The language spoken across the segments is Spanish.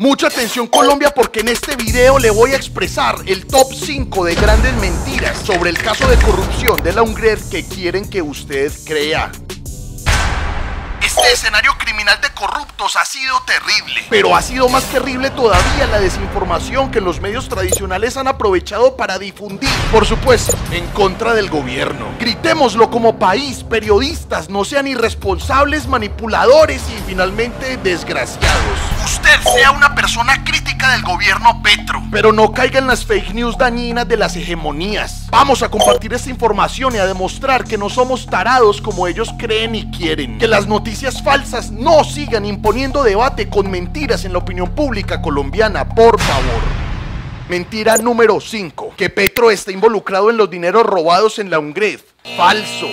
Mucha atención Colombia, porque en este video le voy a expresar el top 5 de grandes mentiras sobre el caso de corrupción de la UNGRED que quieren que usted crea. Este escenario criminal de corruptos ha sido terrible, pero ha sido más terrible todavía la desinformación que los medios tradicionales han aprovechado para difundir, por supuesto, en contra del gobierno. Gritémoslo como país: periodistas, no sean irresponsables, manipuladores y finalmente desgraciados. Usted sea una persona crítica del gobierno Petro, pero no caiga en las fake news dañinas de las hegemonías. Vamos a compartir esta información y a demostrar que no somos tarados como ellos creen y quieren. Que las noticias falsas no sigan imponiendo debate con mentiras en la opinión pública colombiana, por favor. Mentira número 5. Que Petro está involucrado en los dineros robados en la UNGRED. Falso.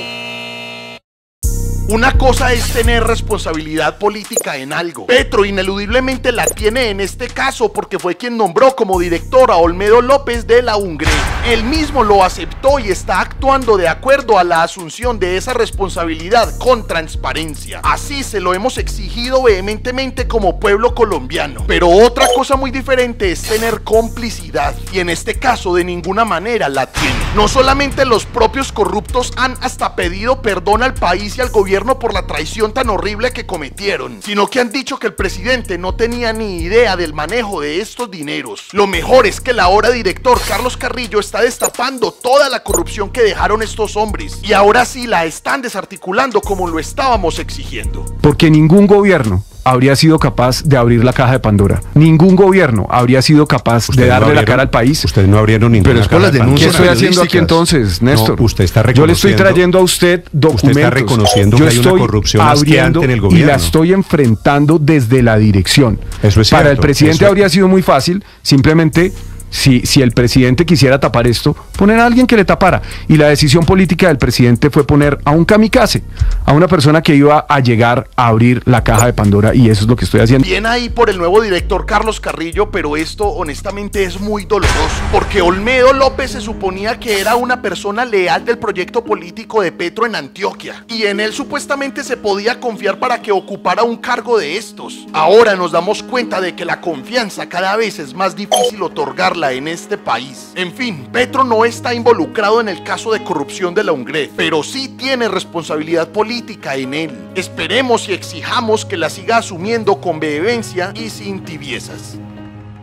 Una cosa es tener responsabilidad política en algo. Petro ineludiblemente la tiene en este caso, porque fue quien nombró como director a Olmedo López de la UNGRED. Él mismo lo aceptó y está actuando de acuerdo a la asunción de esa responsabilidad con transparencia. Así se lo hemos exigido vehementemente como pueblo colombiano. Pero otra cosa muy diferente es tener complicidad, y en este caso de ninguna manera la tiene. No solamente los propios corruptos han hasta pedido perdón al país y al gobierno por la traición tan horrible que cometieron, sino que han dicho que el presidente no tenía ni idea del manejo de estos dineros. Lo mejor es que el ahora director Carlos Carrillo está destapando toda la corrupción que dejaron estos hombres, y ahora sí la están desarticulando como lo estábamos exigiendo. Porque ningún gobierno habría sido capaz de abrir la caja de Pandora. Ningún gobierno habría sido capaz de darle la cara al país. Ustedes no abrieron ninguna. Pero es con las denuncias. ¿Qué estoy haciendo aquí entonces, Néstor? No, usted está reconociendo. Yo le estoy trayendo a usted documentos. Usted está reconociendo que hay una corrupción asqueante en el gobierno. Y la estoy enfrentando desde la dirección. Eso es cierto. Para el presidente habría sido muy fácil simplemente, si el presidente quisiera tapar esto, poner a alguien que le tapara. Y la decisión política del presidente fue poner a un kamikaze, a una persona que iba a llegar a abrir la caja de Pandora, y eso es lo que estoy haciendo. Bien ahí por el nuevo director Carlos Carrillo, pero esto honestamente es muy doloroso, porque Olmedo López se suponía que era una persona leal del proyecto político de Petro en Antioquia, y en él supuestamente se podía confiar para que ocupara un cargo de estos. Ahora nos damos cuenta de que la confianza cada vez es más difícil otorgarla en este país. En fin, Petro no está involucrado en el caso de corrupción de la UNGRED, pero sí tiene responsabilidad política en él. Esperemos y exijamos que la siga asumiendo con vehemencia y sin tibiezas.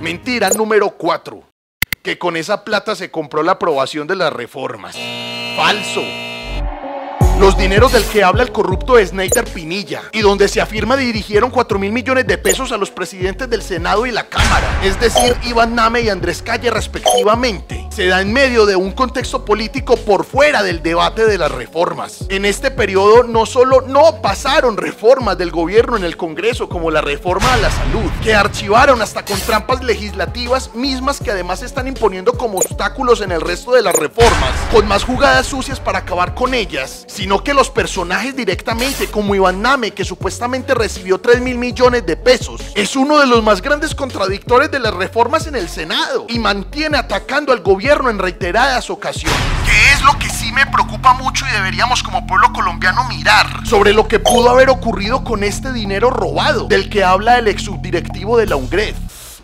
Mentira número 4. Que con esa plata se compró la aprobación de las reformas. Falso. Los dineros del que habla el corrupto Snyder Pinilla, y donde se afirma dirigieron 4.000 millones de pesos a los presidentes del Senado y la Cámara, es decir, Iván Name y Andrés Calle respectivamente, se da en medio de un contexto político por fuera del debate de las reformas. En este periodo no solo no pasaron reformas del gobierno en el Congreso, como la reforma a la salud, que archivaron hasta con trampas legislativas, mismas que además están imponiendo como obstáculos en el resto de las reformas, con más jugadas sucias para acabar con ellas, sino que los personajes directamente, como Iván Name, que supuestamente recibió 3.000 millones de pesos, es uno de los más grandes contradictores de las reformas en el Senado y mantiene atacando al gobierno en reiteradas ocasiones. Que es lo que sí me preocupa mucho y deberíamos como pueblo colombiano mirar sobre lo que pudo haber ocurrido con este dinero robado, del que habla el ex subdirectivo de la UNGRED.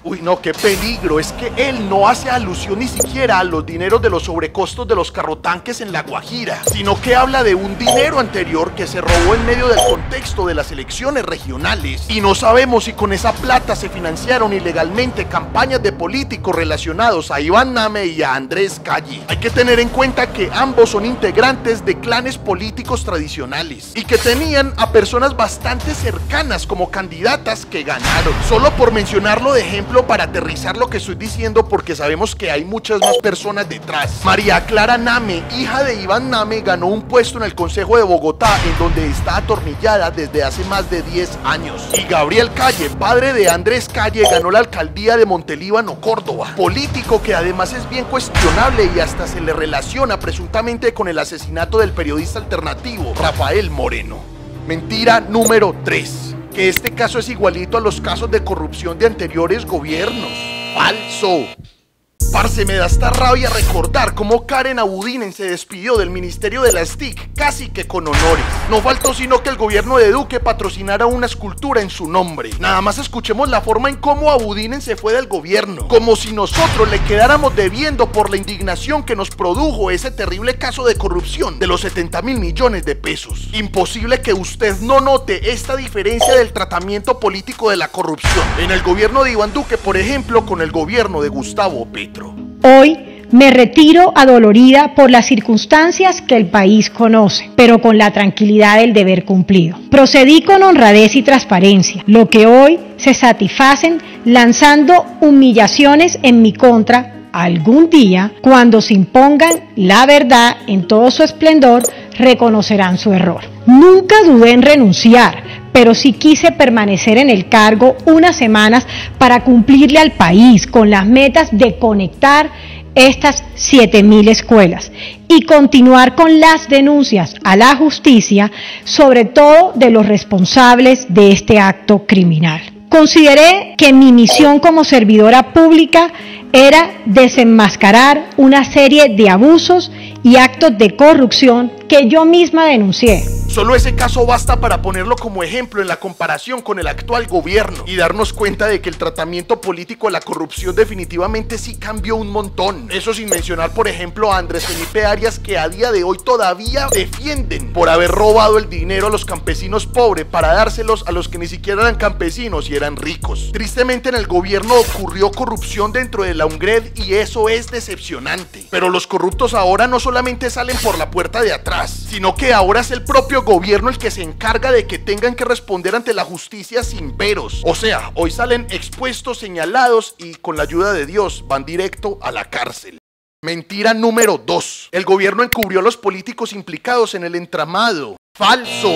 Uy, no, qué peligro. Es que él no hace alusión ni siquiera a los dineros de los sobrecostos de los carrotanques en La Guajira, sino que habla de un dinero anterior que se robó en medio del contexto de las elecciones regionales. Y no sabemos si con esa plata se financiaron ilegalmente campañas de políticos relacionados a Iván Name y a Andrés Calle. Hay que tener en cuenta que ambos son integrantes de clanes políticos tradicionales y que tenían a personas bastante cercanas como candidatas que ganaron. Solo por mencionarlo de ejemplo, para aterrizar lo que estoy diciendo, porque sabemos que hay muchas más personas detrás. María Clara Name, hija de Iván Name, ganó un puesto en el Consejo de Bogotá, en donde está atornillada desde hace más de 10 años. Y Gabriel Calle, padre de Andrés Calle, ganó la alcaldía de Montelíbano, Córdoba, político que además es bien cuestionable y hasta se le relaciona presuntamente con el asesinato del periodista alternativo Rafael Moreno. Mentira número 3. Que este caso es igualito a los casos de corrupción de anteriores gobiernos. Falso. Parce, me da esta rabia recordar cómo Karen Abudinen se despidió del Ministerio de las TIC casi que con honores. No faltó sino que el gobierno de Duque patrocinara una escultura en su nombre. Nada más escuchemos la forma en cómo Abudinen se fue del gobierno, como si nosotros le quedáramos debiendo por la indignación que nos produjo ese terrible caso de corrupción de los 70.000 millones de pesos. Imposible que usted no note esta diferencia del tratamiento político de la corrupción en el gobierno de Iván Duque, por ejemplo, con el gobierno de Gustavo Petro. Hoy me retiro adolorida por las circunstancias que el país conoce, pero con la tranquilidad del deber cumplido. Procedí con honradez y transparencia, lo que hoy se satisfacen lanzando humillaciones en mi contra. Algún día, cuando se impongan la verdad en todo su esplendor, reconocerán su error. Nunca dudé en renunciar, pero sí quise permanecer en el cargo unas semanas para cumplirle al país con las metas de conectar estas 7.000 escuelas y continuar con las denuncias a la justicia, sobre todo de los responsables de este acto criminal. Consideré que mi misión como servidora pública era desenmascarar una serie de abusos y actos de corrupción que yo misma denuncié. Solo ese caso basta para ponerlo como ejemplo en la comparación con el actual gobierno y darnos cuenta de que el tratamiento político de la corrupción definitivamente sí cambió un montón. Eso sin mencionar, por ejemplo, a Andrés Felipe Arias, que a día de hoy todavía defienden por haber robado el dinero a los campesinos pobres para dárselos a los que ni siquiera eran campesinos y eran ricos. Tristemente en el gobierno ocurrió corrupción dentro de la UNGRED y eso es decepcionante. Pero los corruptos ahora no solamente salen por la puerta de atrás, sino que ahora es el propio gobierno el que se encarga de que tengan que responder ante la justicia sin peros. O sea, hoy salen expuestos, señalados y con la ayuda de Dios van directo a la cárcel. Mentira número 2. El gobierno encubrió a los políticos implicados en el entramado. Falso.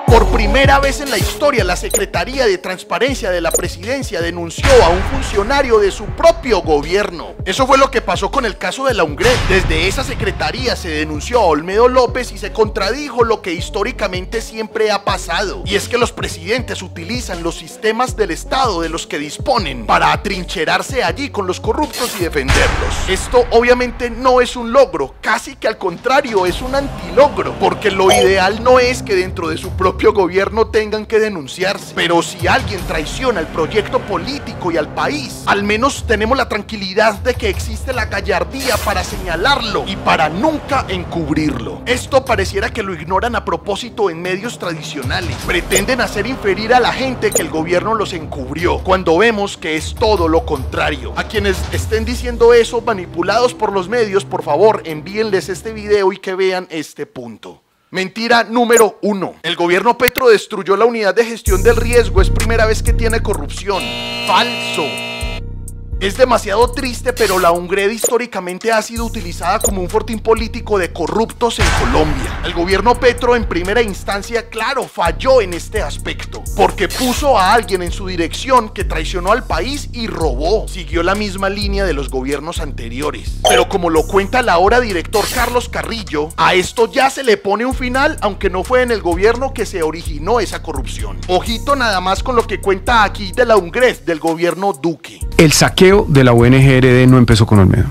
Por primera vez en la historia, la Secretaría de Transparencia de la Presidencia denunció a un funcionario de su propio gobierno. Eso fue lo que pasó con el caso de la UNGRED. Desde esa secretaría se denunció a Olmedo López y se contradijo lo que históricamente siempre ha pasado. Y es que los presidentes utilizan los sistemas del Estado de los que disponen para atrincherarse allí con los corruptos y defenderlos. Esto obviamente no es un logro, casi que al contrario es un antilogro, porque lo ideal no es que dentro de su propio gobierno tengan que denunciarse, pero si alguien traiciona el proyecto político y al país, al menos tenemos la tranquilidad de que existe la gallardía para señalarlo y para nunca encubrirlo. Esto pareciera que lo ignoran a propósito en medios tradicionales. Pretenden hacer inferir a la gente que el gobierno los encubrió, cuando vemos que es todo lo contrario. A quienes estén diciendo eso manipulados por los medios, por favor envíenles este video y que vean este punto. Mentira número 1. El gobierno Petro destruyó la unidad de gestión del riesgo. Es primera vez que tiene corrupción. Falso. Es demasiado triste, pero la UNGRED históricamente ha sido utilizada como un fortín político de corruptos en Colombia. El gobierno Petro en primera instancia, claro, falló en este aspecto, porque puso a alguien en su dirección que traicionó al país y robó. Siguió la misma línea de los gobiernos anteriores. Pero como lo cuenta el ahora director Carlos Carrillo, a esto ya se le pone un final, aunque no fue en el gobierno que se originó esa corrupción. Ojito nada más con lo que cuenta aquí de la UNGRED del gobierno Duque. El saqueo de la ONG-RD no empezó con Olmedo.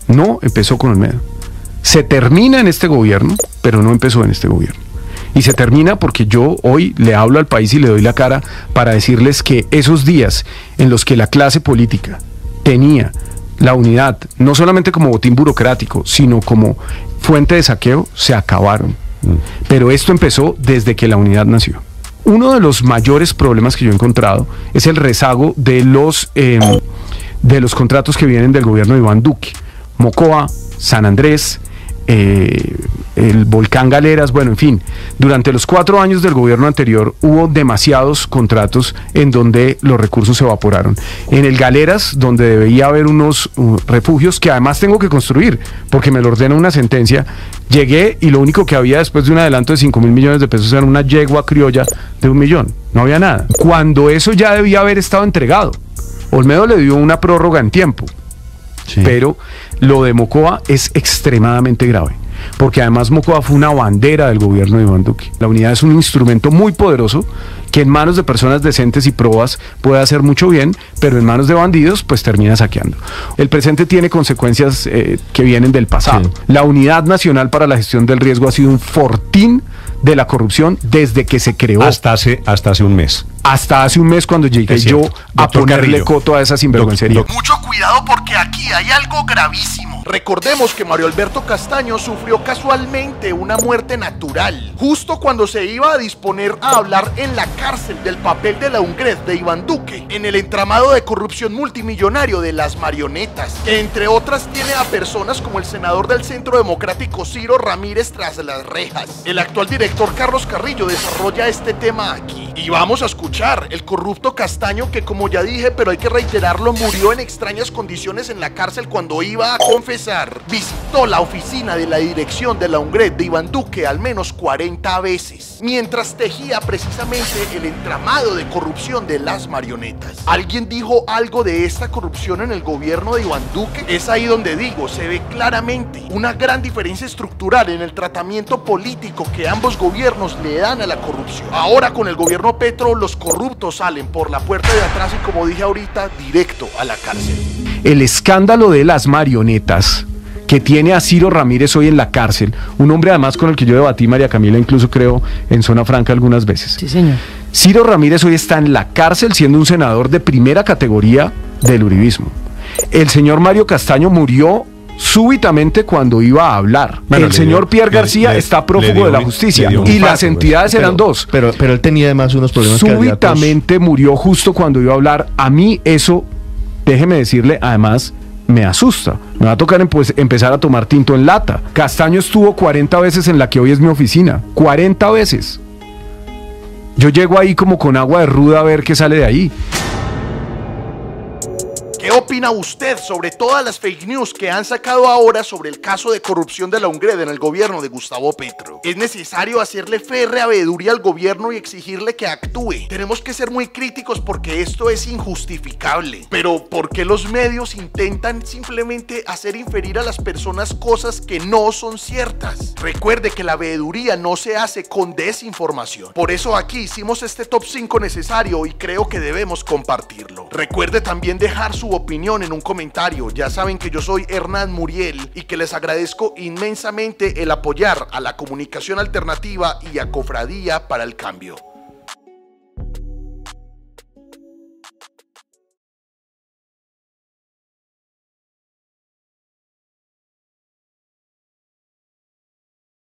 No empezó con Olmedo. Se termina en este gobierno, pero no empezó en este gobierno. Y se termina porque yo hoy le hablo al país y le doy la cara para decirles que esos días en los que la clase política tenía la unidad, no solamente como botín burocrático, sino como fuente de saqueo, se acabaron. Pero esto empezó desde que la unidad nació. Uno de los mayores problemas que yo he encontrado es el rezago de los contratos que vienen del gobierno de Iván Duque. Mocoa, San Andrés, el volcán Galeras, bueno, en fin, durante los 4 años del gobierno anterior hubo demasiados contratos en donde los recursos se evaporaron. En el Galeras, donde debía haber unos refugios que además tengo que construir, porque me lo ordena una sentencia, llegué y lo único que había después de un adelanto de 5.000 millones de pesos era una yegua criolla de 1 millón, no había nada. Cuando eso ya debía haber estado entregado. Olmedo le dio una prórroga en tiempo, sí. Pero lo de Mocoa es extremadamente grave. porque además Mocoa fue una bandera del gobierno de Iván Duque. La unidad es un instrumento muy poderoso que en manos de personas decentes y probas puede hacer mucho bien, pero en manos de bandidos pues termina saqueando. El presente tiene consecuencias que vienen del pasado. Sí. La Unidad Nacional para la Gestión del Riesgo ha sido un fortín de la corrupción desde que se creó. Hasta hace un mes. Hasta hace un mes cuando llegué yo a ponerle coto a esa sinvergüencería. Mucho cuidado porque aquí hay algo gravísimo. Recordemos que Mario Alberto Castaño sufrió casualmente una muerte natural, justo cuando se iba a disponer a hablar en la cárcel del papel de la UNGRED de Iván Duque, en el entramado de corrupción multimillonario de las marionetas, que entre otras tiene a personas como el senador del Centro Democrático Ciro Ramírez tras las rejas. El actual director Carlos Carrillo desarrolla este tema aquí. Y vamos a escuchar el corrupto Castaño, que como ya dije, pero hay que reiterarlo, murió en extrañas condiciones en la cárcel cuando iba a confesar. Visitó la oficina de la dirección de la UNGRED de Iván Duque al menos 40 veces, mientras tejía precisamente el entramado de corrupción de las marionetas. ¿Alguien dijo algo de esta corrupción en el gobierno de Iván Duque? Es ahí donde digo, se ve claramente una gran diferencia estructural en el tratamiento político que ambos gobiernos le dan a la corrupción. Ahora con el gobierno Petro, los corruptos salen por la puerta de atrás y, como dije ahorita, directo a la cárcel. El escándalo de las marionetas que tiene a Ciro Ramírez hoy en la cárcel, un hombre además con el que yo debatí, María Camila, incluso creo en Zona Franca algunas veces. Sí, señor. Ciro Ramírez hoy está en la cárcel siendo un senador de primera categoría del uribismo. El señor Mario Castaño murió súbitamente cuando iba a hablar. Bueno, el señor Pierre García está prófugo de la justicia y las entidades eran dos. Pero él tenía además unos problemas súbitamente murió justo cuando iba a hablar. A mí eso, déjeme decirle, además me asusta. Me va a tocar empezar a tomar tinto en lata. Castaño estuvo 40 veces en la que hoy es mi oficina. 40 veces. Yo llego ahí como con agua de ruda a ver qué sale de ahí. ¿Qué opina usted sobre todas las fake news que han sacado ahora sobre el caso de corrupción de la UNGRED en el gobierno de Gustavo Petro? ¿Es necesario hacerle férrea veeduría al gobierno y exigirle que actúe? Tenemos que ser muy críticos porque esto es injustificable. Pero ¿por qué los medios intentan simplemente hacer inferir a las personas cosas que no son ciertas? Recuerde que la veeduría no se hace con desinformación. Por eso aquí hicimos este top 5 necesario y creo que debemos compartirlo. Recuerde también dejar su opinión en un comentario. Ya saben que yo soy Hernán Muriel y que les agradezco inmensamente el apoyar a la comunicación alternativa y a Cofradía para el Cambio.